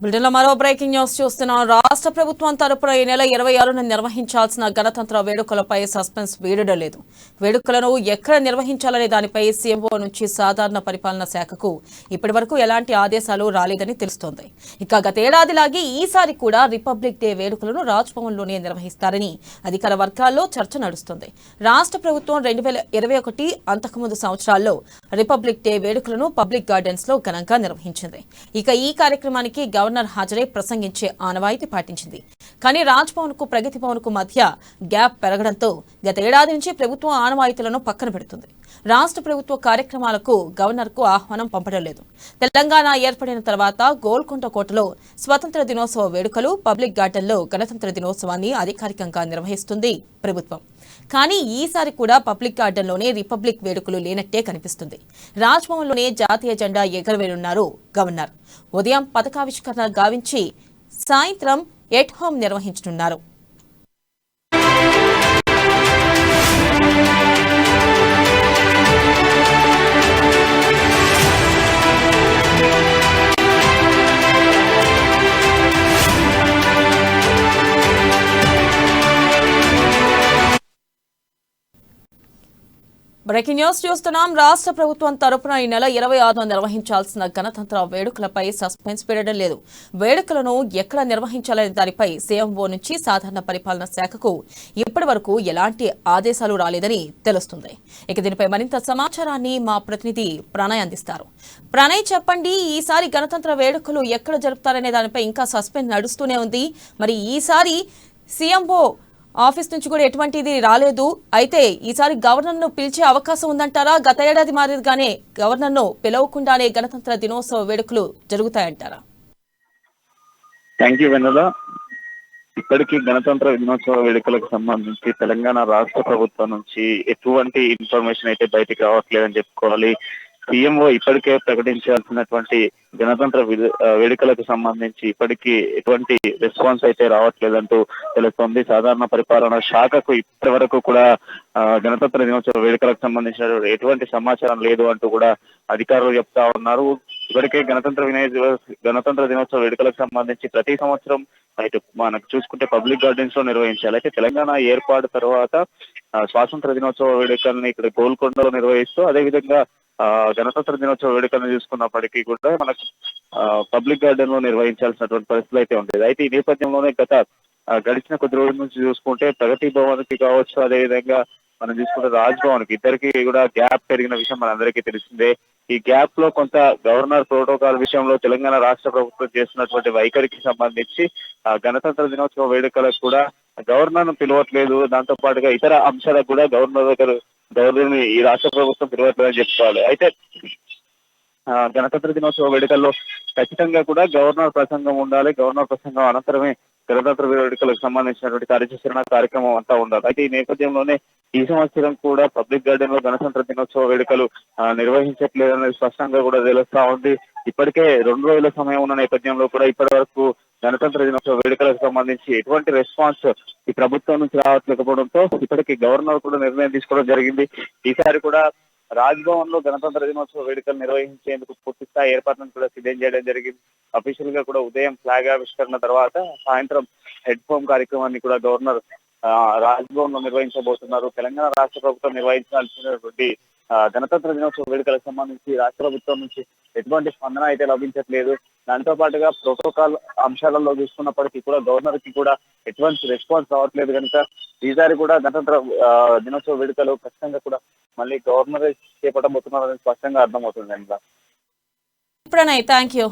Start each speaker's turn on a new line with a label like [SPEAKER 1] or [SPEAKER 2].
[SPEAKER 1] బ్రిటన్లో మరో breaking news చూస్తున్నాం. రాష్ట్ర ప్రభుత్వం తరపున ఈ నెల 26న నిర్వహించాల్సిన గణతంత్ర వేడుకలపై సస్పెన్స్ వీడడం లేదు. వేడుకలను ఎక్కడ నిర్వహించాలనే దానిపై సీఎంఓ నుంచి సాధారణ పరిపాలనా శాఖకు ఇప్పటివరకు ఎలాంటి ఆదేశాలు రాలేదని తెలుస్తోంది. ఇక గతేడాదిలాగే ఈసారి కూడా రిపబ్లిక్ డే వేడుకలను రాజ్భవన్లోనే నిర్వహిస్తారని అధికార వర్గాల్లో చర్చ నడుస్తోంది. రాష్ట్ర ప్రభుత్వం 2021 అంతకుముందు సంవత్సరాల్లో రిపబ్లిక్ డే వేడుకలను పబ్లిక్ గార్డెన్స్ లో ఘనంగా నిర్వహించింది. ఇక ఈ కార్యక్రమానికి గవర్నర్ హాజరై ప్రసంగించే ఆనవాయితీ పాటించింది. కానీ రాజ్భవన్ కు ప్రగతి భవన్ కు మధ్య గ్యాప్ పెరగడంతో గత ఏడాది నుంచి ప్రభుత్వం ఆనవాయితీలను పక్కన పెడుతుంది. రాష్ట్ర ప్రభుత్వ కార్యక్రమాలకు గవర్నర్ కు ఆహ్వానం పంపడం లేదు. తెలంగాణ ఏర్పడిన తర్వాత గోల్కొండ కోటలో స్వతంత్ర దినోత్సవ వేడుకలు, పబ్లిక్ గార్డెన్లో గణతంత్ర దినోత్సవాన్ని అధికారికంగా నిర్వహిస్తుంది ప్రభుత్వం. కానీ ఈసారి కూడా పబ్లిక్ గార్డెన్లోనే రిపబ్లిక్ వేడుకలు లేనట్టే కనిపిస్తుంది. రాజ్భవన్లోనే జాతీయ జెండా ఎగురవేయనున్నారు గవర్నర్. ఉదయం పతాకావిష్కరణ గావించి సాయంత్రం ఎట్ హోమ్ నిర్వహించనున్నారు. బ్రేకింగ్ న్యూస్ చూస్తున్నాం. రాష్ట్ర ప్రభుత్వం తరపున ఈ నెల 26న నిర్వహించాల్సిన గణతంత్ర వేడుకలపై సస్పెన్స్ వీడడం లేదు. వేడుకలను ఎక్కడ నిర్వహించాలనే దానిపై సీఎంఓ నుంచి సాధారణ పరిపాలనా శాఖకు ఇప్పటి వరకు ఎలాంటి ఆదేశాలు రాలేదని తెలుస్తుంది. ఇక దీనిపై మరింత సమాచారాన్ని మా ప్రతినిధి ప్రణయ్ అందిస్తారు. ప్రణయ్, చెప్పండి, ఈసారి గణతంత్ర వేడుకలు ఎక్కడ జరుపుతారనే దానిపై ఇంకా సస్పెన్స్ నడుస్తూనే ఉంది. మరి ఈసారి సీఎంఓ ఆఫీస్ నుంచి కూడా ఎటువంటిది రాలేదు. అయితే ఈసారి గవర్నర్ ను పిలిచే అవకాశం ఉందంటారా? గత ఏడాది మాదిరిగానే గవర్నర్ ను పిలవకుండానే గణతంత్ర దినోత్సవ వేడుకలు జరుగుతాయంటారా?
[SPEAKER 2] థ్యాంక్ యూ వెన్నెల. ఇప్పటికీ గణతంత్ర దినోత్సవ వేడుకలకు సంబంధించి తెలంగాణ రాష్ట్ర ప్రభుత్వం నుంచి ఎటువంటి ఇన్ఫర్మేషన్ అయితే బయటికి రావట్లేదని చెప్పుకోవాలి. సీఎంఓ ఇప్పటికే ప్రకటించాల్సినటువంటి గణతంత్ర వేడుకలకు సంబంధించి ఇప్పటికీ ఎటువంటి రెస్పాన్స్ అయితే రావట్లేదంటూ తెలుస్తోంది. సాధారణ పరిపాలన శాఖకు ఇప్పటి వరకు కూడా గణతంత్ర దినోత్సవ వేడుకలకు సంబంధించిన ఎటువంటి సమాచారం లేదు అంటూ కూడా అధికారులు చెప్తా ఉన్నారు. ఇప్పటికే గణతంత్ర దినోత్సవ వేడుకలకు సంబంధించి ప్రతి సంవత్సరం ఇటు మనకు చూసుకుంటే పబ్లిక్ గార్డెన్స్ లో నిర్వహించాలి. అయితే తెలంగాణ ఏర్పాటు తర్వాత స్వాతంత్ర దినోత్సవ వేడుకల్ని ఇక్కడ గోల్కొండలో నిర్వహిస్తూ అదేవిధంగా గణతంత్ర దినోత్సవ వేడుకలను చూసుకున్నప్పటికీ కూడా మనకు పబ్లిక్ గార్డెన్ లో నిర్వహించాల్సినటువంటి పరిస్థితులు అయితే ఉండేది. అయితే ఈ నేపథ్యంలోనే గడిచిన కొద్ది రోజుల నుంచి చూసుకుంటే ప్రగతి భవన్ కి కావచ్చు, అదేవిధంగా మనం చూసుకుంటే రాజ్భవన్ కి ఇద్దరికి కూడా గ్యాప్ పెరిగిన విషయం మనందరికీ తెలిసిందే. ఈ గ్యాప్ లో కొంత గవర్నర్ ప్రోటోకాల్ విషయంలో తెలంగాణ రాష్ట్ర ప్రభుత్వం చేస్తున్నటువంటి వైఖరికి సంబంధించి గణతంత్ర దినోత్సవ వేడుకలకు కూడా గవర్నర్ ను పిలవట్లేదు. దాంతో పాటుగా ఇతర అంశాలకు కూడా గవర్నర్ ఈ రాష్ట్ర ప్రభుత్వం పిలవట్లేదని చెప్పుకోవాలి. అయితే గణతంత్ర దినోత్సవ వేడుకల్లో ఖచ్చితంగా కూడా గవర్నర్ ప్రసంగం ఉండాలి. గవర్నర్ ప్రసంగం అనంతరమే గణతంత్ర వేడుకలకు సంబంధించినటువంటి కార్యక్రమం అంతా ఉండాలి. అయితే ఈ నేపథ్యంలోనే ఈ సంవత్సరం కూడా పబ్లిక్ గార్డెన్ లో గణతంత్ర దినోత్సవ వేడుకలు నిర్వహించట్లేదనేది స్పష్టంగా కూడా తెలుస్తా ఉంది. ఇప్పటికే 2 రోజుల సమయం ఉన్న నేపథ్యంలో కూడా ఇప్పటి వరకు గణతంత్ర దినోత్సవ వేడుకలకు సంబంధించి ఎటువంటి రెస్పాన్స్ ఈ ప్రభుత్వం నుంచి రావట్లేకపోవడంతో ఇప్పటికీ గవర్నర్ కూడా నిర్ణయం తీసుకోవడం జరిగింది. ఈసారి కూడా రాజ్భవన్ లో గణతంత్ర దినోత్సవ వేడుకలు నిర్వహించేందుకు పూర్తి స్థాయి ఏర్పాట్లను కూడా సిద్ధం చేయడం జరిగింది. అఫీషియల్ గా కూడా ఉదయం ఫ్లాగ్ ఆవిష్కరణ తర్వాత సాయంత్రం హెడ్ హోమ్ కార్యక్రమాన్ని కూడా గవర్నర్ రాజ్భవన్ లో నిర్వహించబోతున్నారు. తెలంగాణ రాష్ట్ర ప్రభుత్వం నిర్వహించాల్సినటువంటి గణతంత్ర దినోత్సవ వేడుకలకు సంబంధించి రాష్ట్ర ప్రభుత్వం నుంచి ఎటువంటి స్పందన అయితే లభించట్లేదు. దాంతో పాటుగా ప్రోటోకాల్ అంశాలలో చూసుకున్నప్పటికీ కూడా గవర్నర్ కి కూడా ఎటువంటి రెస్పాన్స్ రావట్లేదు కనుక ఈసారి కూడా గణతంత్ర దినోత్సవ వేడుకలు ఖచ్చితంగా కూడా మళ్ళీ గవర్నర్ చేపట్టబోతున్నారని స్పష్టంగా అర్థమవుతుంది.
[SPEAKER 1] Pranay, thank you.